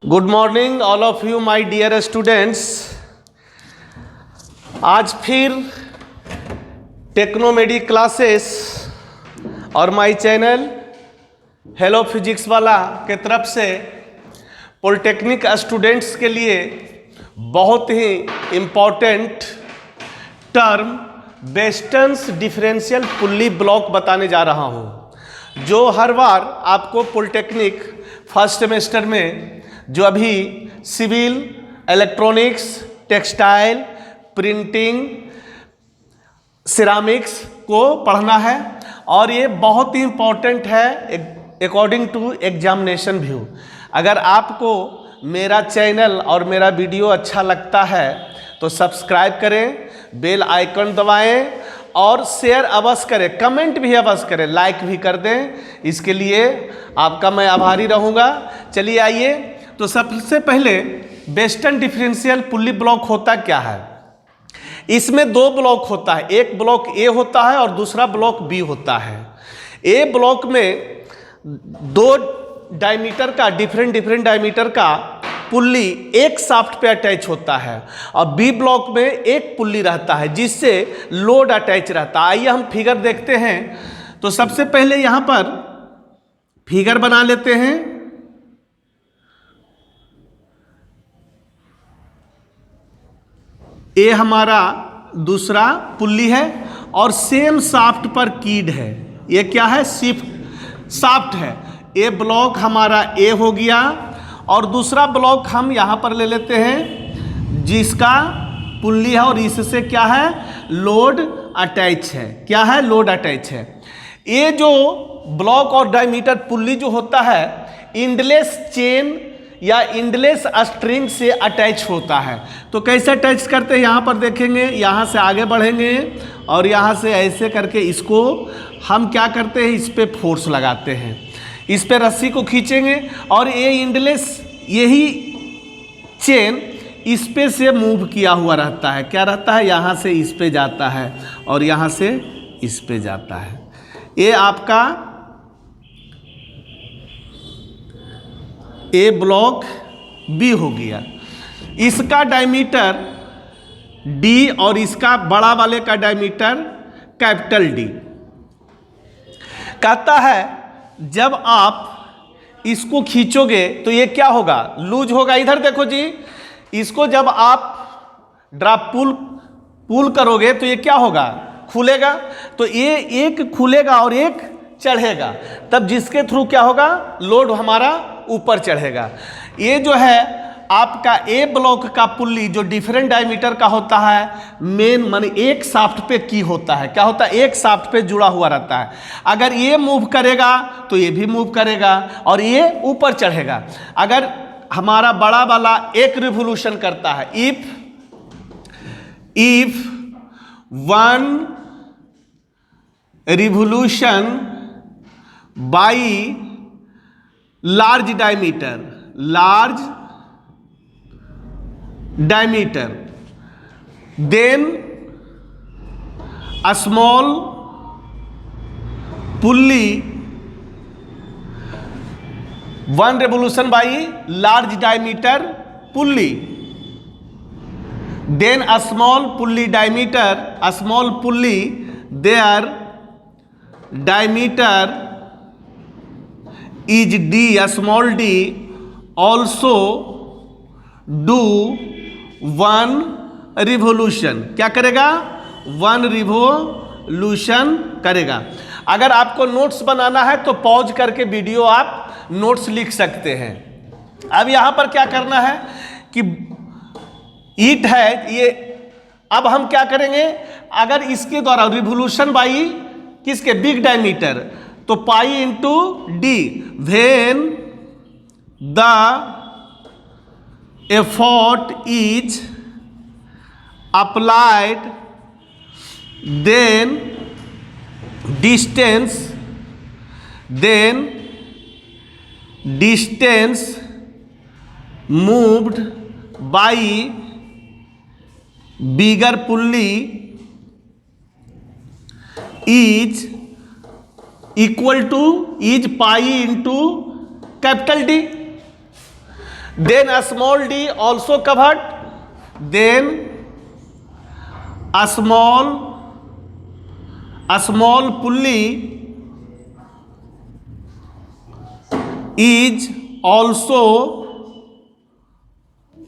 Good morning all of you my dear students. आज फिर टेक्नोमेडी क्लासेस और माय चैनल हेलो फिजिक्स वाला के तरफ से पॉलिटेक्निक स्टूडेंट्स के लिए बहुत ही important term Weston's differential pulley block बताने जा रहा हूँ, जो हर बार आपको पॉलिटेक्निक फर्स्ट सेमेस्टर में जो अभी civil, electronics, textile, printing, ceramics को पढ़ना है और ये बहुत ही इम्पोर्टेंट है अकॉर्डिंग टू एग्जामिनेशन व्यू। अगर आपको मेरा चैनल और मेरा वीडियो अच्छा लगता है तो सब्सक्राइब करें, बेल आइकन दबाएं और शेयर अवश्य करें, कमेंट भी अवश्य करें, लाइक भी कर दें। इसके लिए आपका मैं आभारी रहूँगा। चलिए आइए, तो सबसे पहले वेस्टर्न डिफरेंशियल पुल्ली ब्लॉक होता क्या है। इसमें दो ब्लॉक होता है, एक ब्लॉक ए होता है और दूसरा ब्लॉक बी होता है। ए ब्लॉक में दो डायमीटर का डिफरेंट डायमीटर का पुल्ली एक शाफ्ट पे अटैच होता है और बी ब्लॉक में एक पुल्ली रहता है जिससे लोड अटैच रहता है। आइए हम फिगर देखते हैं। तो सबसे पहले यहाँ पर फिगर बना लेते हैं। ये हमारा दूसरा पुल्ली है और सेम शाफ्ट पर कीड है। ये क्या है? शिफ्ट शाफ्ट है। ये ब्लॉक हमारा ए हो गया और दूसरा ब्लॉक हम यहाँ पर ले लेते हैं जिसका पुल्ली है और इससे क्या है? लोड अटैच है। क्या है? लोड अटैच है। ये जो ब्लॉक और डायमीटर पुल्ली जो होता है इंडलेस चेन या इंडलेस स्ट्रिंग से अटैच होता है। तो कैसे अटैच करते हैं यहाँ पर देखेंगे। यहाँ से आगे बढ़ेंगे और यहाँ से ऐसे करके इसको हम क्या करते हैं, इस पर फोर्स लगाते हैं, इस पे रस्सी को खींचेंगे और ये इंडलेस यही चेन इस पे से मूव किया हुआ रहता है। क्या रहता है? यहाँ से इस पे जाता है और यहाँ से इस पे जाता है। ये आपका ए ब्लॉक बी हो गया। इसका डायमीटर डी और इसका बड़ा वाले का डायमीटर कैपिटल डी। कहता है जब आप इसको खींचोगे तो ये क्या होगा? लूज होगा। इधर देखो जी, इसको जब आप ड्रॉप पुल करोगे तो ये क्या होगा? खुलेगा। तो ये एक खुलेगा और एक चढ़ेगा, तब जिसके थ्रू क्या होगा? लोड हमारा ऊपर चढ़ेगा। ये जो है आपका ए ब्लॉक का पुल्ली जो डिफरेंट डायमीटर का होता है, मेन माने एक शाफ्ट पे की होता है। क्या होता है? एक शाफ्ट पे जुड़ा हुआ रहता है। अगर ये मूव करेगा तो ये भी मूव करेगा और ये ऊपर चढ़ेगा। अगर हमारा बड़ा वाला एक रिवोल्यूशन करता है, if one revolution by large diameter, then a small pulley, one revolution by large diameter pulley, then a small pulley their diameter is d, a small d also do one revolution. क्या करेगा? One revolution करेगा। अगर आपको notes बनाना है तो pause करके video आप notes लिख सकते हैं। अब यहाँ पर क्या करना है कि ईट है ये, अब हम क्या करेंगे? अगर इसके द्वारा रिवोल्यूशन बाई किसके? बिग डायमीटर, तो pi into D, when the effort is applied then distance moved by bigger pulley is equal to is pi into capital D, then small D also covered, then small pulley is also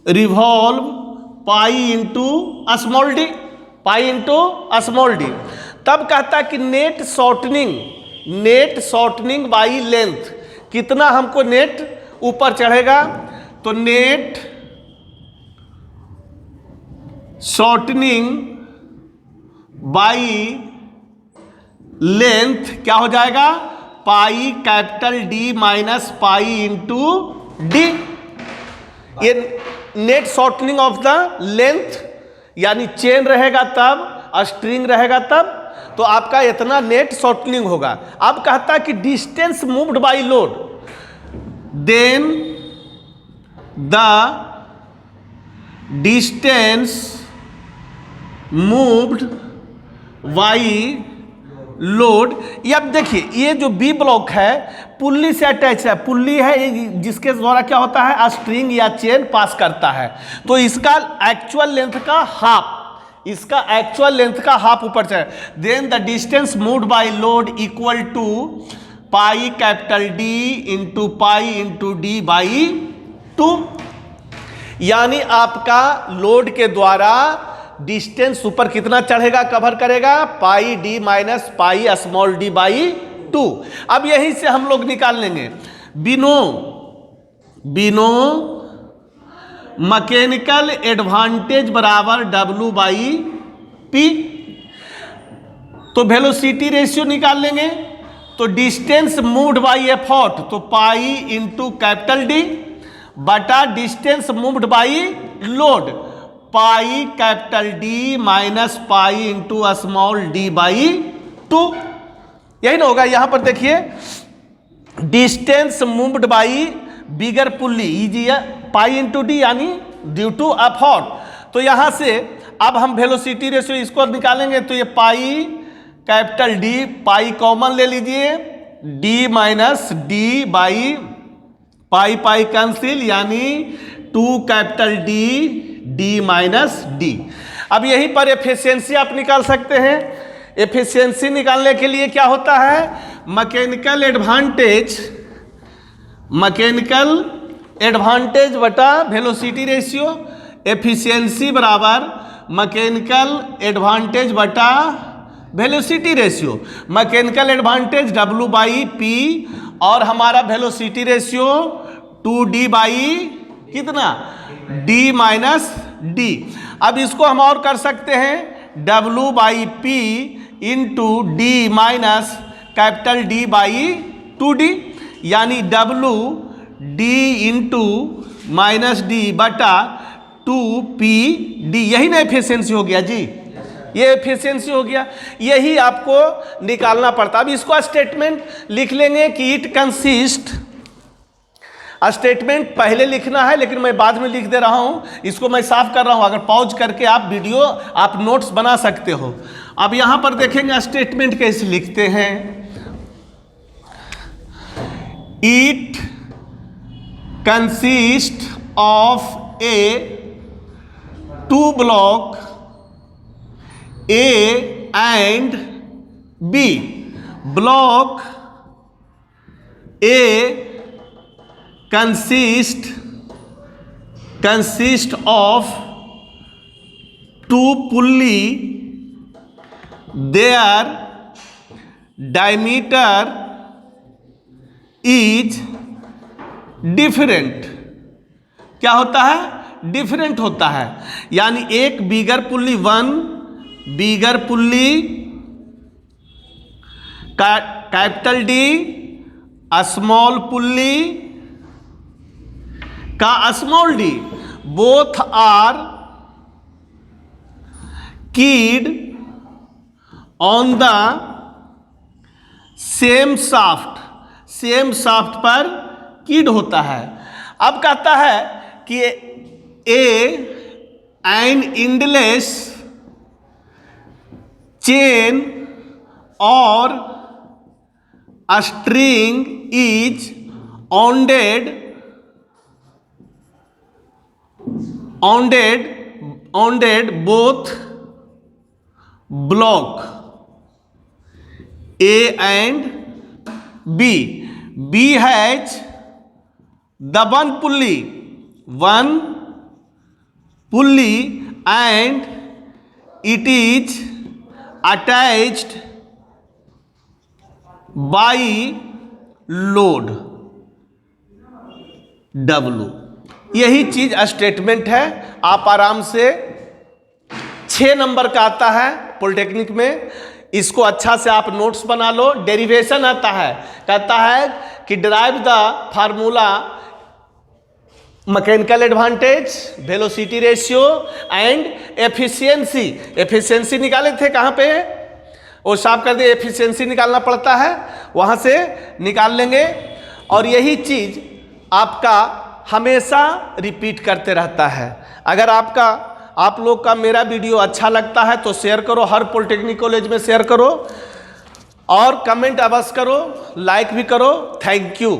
revolve pi into small d, pi into small d। तब कहता है कि net shortening by length, कितना हमको net ऊपर चढ़ेगा, तो net shortening by length क्या हो जाएगा, pi capital D minus pi into D. ये net shortening of the length, यानी चेन रहेगा तब, स्ट्रिंग रहेगा तब, तो आपका इतना नेट शॉर्टनिंग होगा। अब कहता है कि distance moved by load, then the distance moved by load. ये अब देखिए, ये जो बी ब्लॉक है पुल्ली से अटैच है, पुल्ली है जिसके द्वारा क्या होता है, स्ट्रिंग या चेन पास करता है, तो इसका एक्चुअल लेंथ का हाफ ऊपर चढ़े। Then the distance moved by load equal to pi capital D into pi into D by 2, यानी आपका लोड के द्वारा डिस्टेंस ऊपर कितना चढ़ेगा, कवर करेगा, pi D minus pi small D by 2। अब यहीं से हम लोग निकाल लेंगे बिनो मैकेनिकल एडवांटेज बराबर W बाई पी, तो वेलोसिटी रेशियो निकाल लेंगे, तो डिस्टेंस मूव्ड बाई एफर्ट, तो पाई इंटू कैपिटल डी बटा distance moved by load, pi capital D minus pi into small D by 2। यही ना होगा। यहां पर देखिए distance moved by bigger pulley इजी पाई इंटू डी, यानी ड्यू टू एफर्ट। तो यहां से अब हम वेलोसिटी रेशियो इसको निकालेंगे, तो ये पाई कैपिटल डी, पाई कॉमन ले लीजिए, D minus D by pi, pi cancel, यानी 2 capital D D minus D. अब यहीं पर एफिशिएंसी आप निकाल सकते हैं। एफिशिएंसी निकालने के लिए क्या होता है, मैकेनिकल एडवांटेज बटा वेलोसिटी रेशियो। एफिशिएंसी बराबर मैकेनिकल एडवांटेज बटा velocity ratio. Mechanical advantage W by P और हमारा वेलोसिटी रेशियो 2D बाई कितना, D माइनस D। अब इसको हम और कर सकते हैं, W by P into D minus capital D by 2D, यानी W D into minus D बटा 2PD। यही ना एफिशिएंसी हो गया जी, ये एफिशिएंसी हो गया, यही आपको निकालना पड़ता। अब इसको स्टेटमेंट लिख लेंगे कि इट कंसिस्ट, स्टेटमेंट पहले लिखना है लेकिन मैं बाद में लिख दे रहा हूं, इसको मैं साफ कर रहा हूं, अगर पॉज करके आप वीडियो आप नोट्स बना सकते हो। अब यहां पर देखेंगे स्टेटमेंट कैसे लिखते हैं, it consist of A 2 block A and B। Block A consist of 2 pulley, their diameter is different। क्या होता है, डिफरेंट होता है, यानी एक bigger pulley, 1 bigger pulley capital D, small pulley का small D, both are keyed on the same shaft पर keyed होता है। अब कहता है कि एन इंडलेस चेन और a string is wounded both block A and B. B has the one pulley and it is attached by load W. यही चीज स्टेटमेंट है। आप आराम से 6 नंबर का आता है पॉलिटेक्निक में, इसको अच्छा से आप नोट्स बना लो। डेरिवेशन आता है, कहता है कि derive the formula mechanical advantage, velocity ratio and efficiency. Efficiency निकाले थे कहाँ पे, वो साफ कर दिए। एफिशिएंसी निकालना पड़ता है, वहाँ से निकाल लेंगे। और यही चीज़ आपका हमेशा रिपीट करते रहता है। अगर आप लोग का मेरा वीडियो अच्छा लगता है तो शेयर करो, हर पॉलिटेक्निक कॉलेज में शेयर करो और कमेंट अवश्य करो, लाइक भी करो। Thank you.